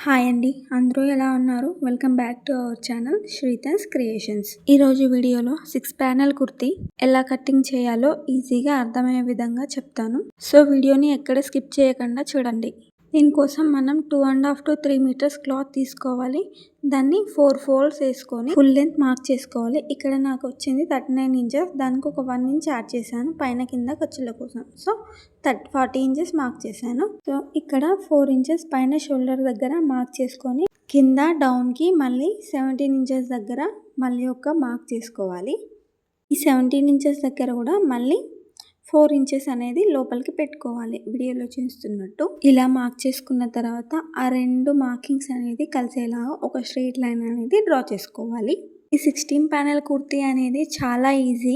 Hi అండి, అందరూ ఎలా ఉన్నారు? Welcome back to our channel Srithans creations. ఈరోజు వీడియోలో 6 ప్యానెల్ కుర్తీ ఎలా కటింగ్ చేయాలో ఈజీగా అర్థమయ్యే విధంగా చెప్తాను. సో వీడియోని ఎక్కడ స్కిప్ చేయకుండా చూడండి. దీనికోసం మనం 2.5 to 3 మీటర్స్ క్లాత్ తీసుకోవాలి. దాన్ని 4 ఫోల్డ్స్ వేసుకొని ఫుల్ లెంత్ మార్క్ చేసుకోవాలి. ఇక్కడ నాకు వచ్చింది 39 ఇంచెస్. దానికి ఒక 1 ఇంచ్ యాడ్ చేశాను పైన కింద ఖర్చుల కోసం. సో 40 ఇంచెస్ మార్క్ చేశాను. సో ఇక్కడ 4 ఇంచెస్ పైన షోల్డర్ దగ్గర మార్క్ చేసుకొని కింద డౌన్కి మళ్ళీ 17 ఇంచెస్ దగ్గర మళ్ళీ ఒక మార్క్ చేసుకోవాలి. ఈ 17 ఇంచెస్ దగ్గర కూడా మళ్ళీ 4 ఇంచెస్ అనేది లోపలికి పెట్టుకోవాలి. వీడియోలో చూస్తున్నట్టు ఇలా మార్క్ చేసుకున్న తర్వాత ఆ రెండు మార్కింగ్స్ అనేది కలిసేలా ఒక స్ట్రెయిట్ లైన్ అనేది డ్రా చేసుకోవాలి. ఈ 16 ప్యానెల్ కుర్తీ అనేది చాలా ఈజీ.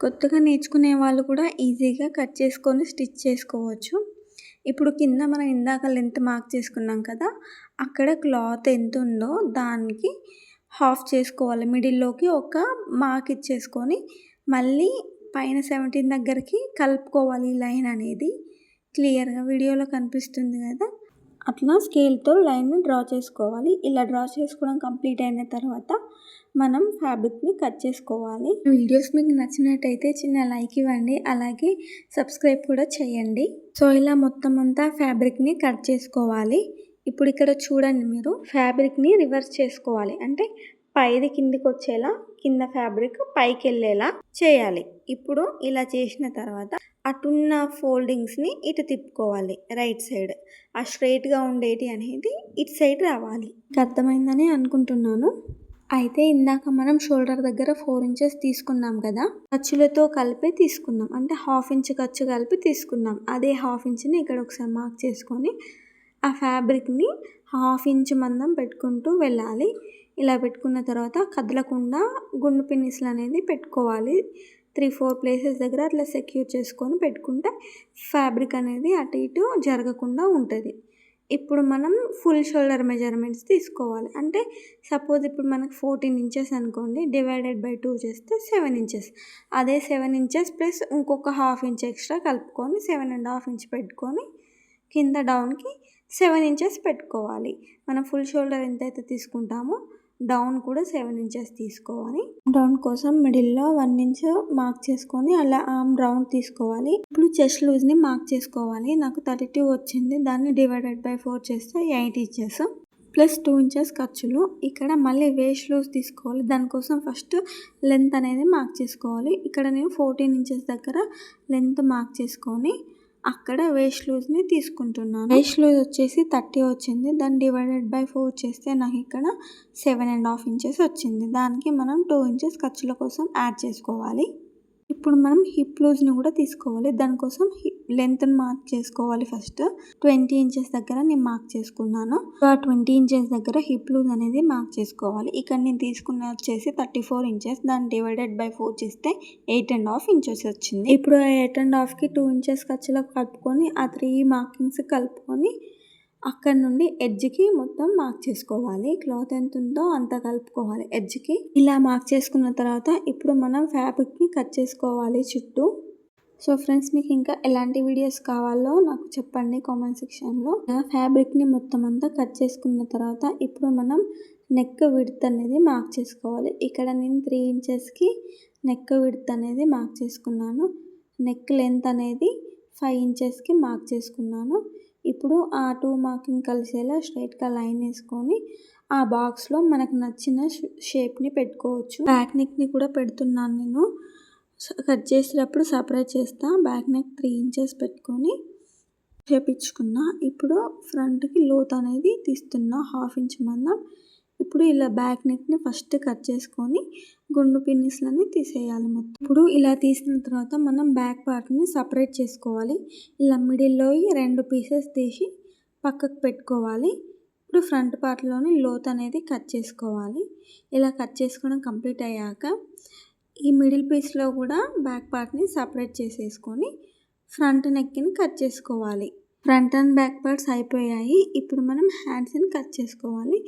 కొత్తగా నేర్చుకునే వాళ్ళు కూడా ఈజీగా కట్ చేసుకొని స్టిచ్ చేసుకోవచ్చు. ఇప్పుడు కింద మనం ఇందాక లెంత్ మార్క్ చేసుకున్నాం కదా, అక్కడ క్లాత్ ఎంత ఉందో దానికి హాఫ్ చేసుకోవాలి. మిడిల్లోకి ఒక మార్క్ ఇచ్చేసుకొని మళ్ళీ పైన 17 దగ్గరికి కలుపుకోవాలి. లైన్ అనేది క్లియర్గా వీడియోలో కనిపిస్తుంది కదా, అట్లా స్కేల్తో లైన్ డ్రా చేసుకోవాలి. ఇలా డ్రా చేసుకోవడం కంప్లీట్ అయిన తర్వాత మనం ఫ్యాబ్రిక్ని కట్ చేసుకోవాలి. వీడియోస్ మీకు నచ్చినట్టయితే చిన్న లైక్ ఇవ్వండి, అలాగే సబ్స్క్రైబ్ కూడా చేయండి. సో ఇలా మొత్తం అంతా ఫ్యాబ్రిక్ని కట్ చేసుకోవాలి. ఇప్పుడు ఇక్కడ చూడండి, మీరు ఫ్యాబ్రిక్ని రివర్స్ చేసుకోవాలి. అంటే పైది కిందికి వచ్చేలా, కింద ఫ్యాబ్రిక్ పైకి వెళ్ళేలా చేయాలి. ఇప్పుడు ఇలా చేసిన తర్వాత అటున్న ఫోల్డింగ్స్ని ఇటు తిప్పుకోవాలి. రైట్ సైడ్ ఆ స్ట్రైట్గా ఉండేటి అనేది ఇటు సైడ్ రావాలి. అర్థమైందని అనుకుంటున్నాను. అయితే ఇందాక మనం షోల్డర్ దగ్గర 4 ఇంచెస్ తీసుకున్నాం కదా, ఖర్చులతో కలిపి తీసుకున్నాం. అంటే హాఫ్ ఇంచ్ ఖర్చు కలిపి తీసుకున్నాం. అదే హాఫ్ ఇంచ్ని ఇక్కడ ఒకసారి మార్క్ చేసుకొని ఆ ఫ్యాబ్రిక్ని హాఫ్ ఇంచ్ మందం పెట్టుకుంటూ వెళ్ళాలి. ఇలా పెట్టుకున్న తర్వాత కదలకుండా గుండు పిన్నిస్లు అనేది పెట్టుకోవాలి. 3-4 ప్లేసెస్ దగ్గర అట్లా సెక్యూర్ చేసుకొని పెట్టుకుంటే ఫ్యాబ్రిక్ అనేది అటు ఇటు జరగకుండా ఉంటుంది. ఇప్పుడు మనం ఫుల్ షోల్డర్ మెజర్మెంట్స్ తీసుకోవాలి. అంటే సపోజ్ ఇప్పుడు మనకు 14 ఇంచెస్ అనుకోండి, డివైడెడ్ బై 2 చేస్తే 7 ఇంచెస్. అదే 7 ఇంచెస్ ప్లస్ ఇంకొక హాఫ్ ఇంచ్ ఎక్స్ట్రా కలుపుకొని 7.5 ఇంచ్ పెట్టుకొని కింద డౌన్కి 7 ఇంచెస్ పెట్టుకోవాలి. మనం ఫుల్ షోల్డర్ ఎంతైతే తీసుకుంటామో డౌన్ కూడా 7 ఇంచెస్ తీసుకోవాలి. డౌన్ కోసం మిడిల్లో 1 ఇంచ్ మార్క్ చేసుకొని అలా ఆర్మ్ రౌండ్ తీసుకోవాలి. ఇప్పుడు చెస్ట్ లూజ్ని మార్క్ చేసుకోవాలి. నాకు 32 వచ్చింది. దాన్ని డివైడెడ్ బై 4 చేస్తే 8 ఇంచెస్ ప్లస్ 2 ఇంచెస్ ఖర్చులు. ఇక్కడ మళ్ళీ వేస్ట్ లూజ్ తీసుకోవాలి. దానికోసం ఫస్ట్ లెంత్ అనేది మార్క్ చేసుకోవాలి. ఇక్కడ నేను 14 ఇంచెస్ దగ్గర లెంత్ మార్క్ చేసుకొని అక్కడ వేస్ట్ లూజ్ని తీసుకుంటున్నాను. వేస్ట్ లూజ్ వచ్చేసి 30 వచ్చింది. దాన్ని డివైడెడ్ బై 4 చేస్తే నాకు ఇక్కడ 7.5 ఇంచెస్ వచ్చింది. దానికి మనం 2 ఇంచెస్ ఖర్చుల కోసం యాడ్ చేసుకోవాలి. ఇప్పుడు మనం హిప్ లూజ్ని కూడా తీసుకోవాలి. దానికోసం లెంత్ని మార్క్ చేసుకోవాలి. ఫస్ట్ 20 ఇంచెస్ దగ్గర నేను మార్క్ చేసుకున్నాను. ఆ 20 ఇంచెస్ దగ్గర హిప్ లూజ్ అనేది మార్క్ చేసుకోవాలి. ఇక్కడ నేను తీసుకున్న వచ్చేసి 34 ఇంచెస్. దాన్ని డివైడెడ్ బై 4 చేస్తే 8.5 ఇంచెస్ వచ్చింది. ఇప్పుడు 8.5కి 2 ఇంచెస్ ఖర్చులకు కలుపుకొని ఆ 3 మార్కింగ్స్ కలుపుకొని అక్కడ నుండి ఎడ్జ్కి మొత్తం మార్క్ చేసుకోవాలి. క్లాత్ ఎంత ఉందో అంత కలుపుకోవాలి ఎడ్జ్కి. ఇలా మార్క్ చేసుకున్న తర్వాత ఇప్పుడు మనం ఫ్యాబ్రిక్ని కట్ చేసుకోవాలి చుట్టూ. సో ఫ్రెండ్స్, మీకు ఇంకా ఎలాంటి వీడియోస్ కావాలో నాకు చెప్పండి కామెంట్ సెక్షన్లో. ఫ్యాబ్రిక్ని మొత్తం అంతా కట్ చేసుకున్న తర్వాత ఇప్పుడు మనం నెక్ విడ్త్ అనేది మార్క్ చేసుకోవాలి. ఇక్కడ నేను 3 ఇంచెస్కి నెక్ విడ్త్ అనేది మార్క్ చేసుకున్నాను. నెక్ లెంత్ అనేది 5 ఇంచెస్కి మార్క్ చేసుకున్నాను. ఇప్పుడు ఆ 2 మార్కింగ్ కలిసేలా స్ట్రైట్గా లైన్ వేసుకొని ఆ బాక్స్లో మనకు నచ్చిన షేప్ని పెట్టుకోవచ్చు. బ్యాక్ నెక్ని కూడా పెడుతున్నాను నేను. కట్ చేసేటప్పుడు సపరేట్ చేస్తా. బ్యాక్ నెక్ 3 ఇంచెస్ పెట్టుకొని షేప్ ఇచ్చుకున్నా. ఇప్పుడు ఫ్రంట్కి లోత్ అనేది తీస్తున్నా 1/2 ఇంచ్ మందం. ఇప్పుడు ఇలా బ్యాక్ నెక్ని ఫస్ట్ కట్ చేసుకొని గుండు పిన్నిస్లని తీసేయాలి మొత్తం. ఇప్పుడు ఇలా తీసిన తర్వాత మనం బ్యాక్ పార్ట్ని సపరేట్ చేసుకోవాలి. ఇలా మిడిల్లో 2 పీసెస్ తీసి పక్కకు పెట్టుకోవాలి. ఇప్పుడు ఫ్రంట్ పార్ట్లోని లోత్ అనేది కట్ చేసుకోవాలి. ఇలా కట్ చేసుకోవడం కంప్లీట్ అయ్యాక ఈ మిడిల్ పీస్లో కూడా బ్యాక్ పార్ట్ని సపరేట్ చేసేసుకొని ఫ్రంట్ నెక్ని కట్ చేసుకోవాలి. ఫ్రంట్ అండ్ బ్యాక్ పార్ట్స్ అయిపోయాయి. ఇప్పుడు మనం హ్యాండ్స్ని కట్ చేసుకోవాలి.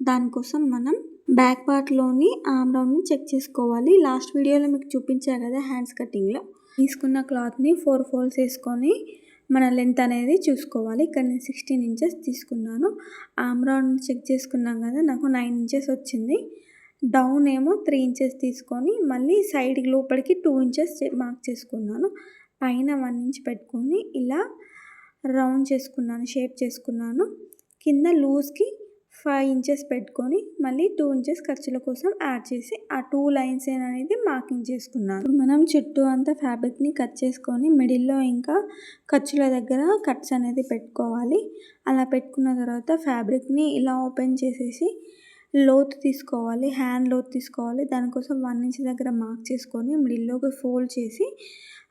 దానికోసం మనం బ్యాక్ పార్ట్లోని ఆర్మ్ రౌండ్ని చెక్ చేసుకోవాలి. లాస్ట్ వీడియోలో మీకు చూపించా కదా హ్యాండ్స్ కటింగ్లో. తీసుకున్న క్లాత్ని 4 ఫోల్డ్స్ వేసుకొని మన లెంత్ అనేది చూసుకోవాలి. ఇక్కడ నేను 16 ఇంచెస్ తీసుకున్నాను. ఆర్మ్ రౌండ్ చెక్ చేసుకున్నాం కదా, నాకు 9 ఇంచెస్ వచ్చింది. డౌన్ ఏమో 3 ఇంచెస్ తీసుకొని మళ్ళీ సైడ్ లోపలికి 2 ఇంచెస్ మార్క్ చేసుకున్నాను. పైన 1 ఇంచ్ పెట్టుకొని ఇలా రౌండ్ చేసుకున్నాను, షేప్ చేసుకున్నాను. కింద లూజ్కి 5 ఇంచెస్ పెట్టుకొని మళ్ళీ 2 ఇంచెస్ ఖర్చుల కోసం యాడ్ చేసి ఆ 2 లైన్స్ అనేది మార్కింగ్ చేసుకున్నాను. మనం చుట్టూ అంతా ఫ్యాబ్రిక్ని కట్ చేసుకొని మిడిల్లో ఇంకా ఖర్చుల దగ్గర కట్స్ అనేది పెట్టుకోవాలి. అలా పెట్టుకున్న తర్వాత ఫ్యాబ్రిక్ని ఇలా ఓపెన్ చేసేసి లోతు తీసుకోవాలి, హ్యాండ్ లోతు తీసుకోవాలి. దానికోసం 1 ఇంచ్ దగ్గర మార్క్ చేసుకొని మిడిల్లోకి ఫోల్డ్ చేసి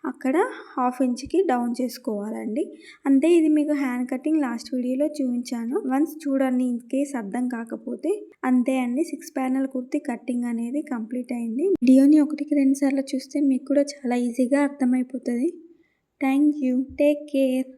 అక్కడ 1/2 ఇంచ్కి డౌన్ చేసుకోవాలండి. అంతే, ఇది మీకు హ్యాండ్ కటింగ్ లాస్ట్ వీడియోలో చూపించాను. వన్స్ చూడండి ఇన్ కేస్ అర్థం కాకపోతే. అంతే అండి, 6 ప్యానెల్ కుర్తీ కటింగ్ అనేది కంప్లీట్ అయింది. వీడియోని 1కి 2 సార్లు చూస్తే మీకు కూడా చాలా ఈజీగా అర్థమైపోతుంది. Thank you. Take care.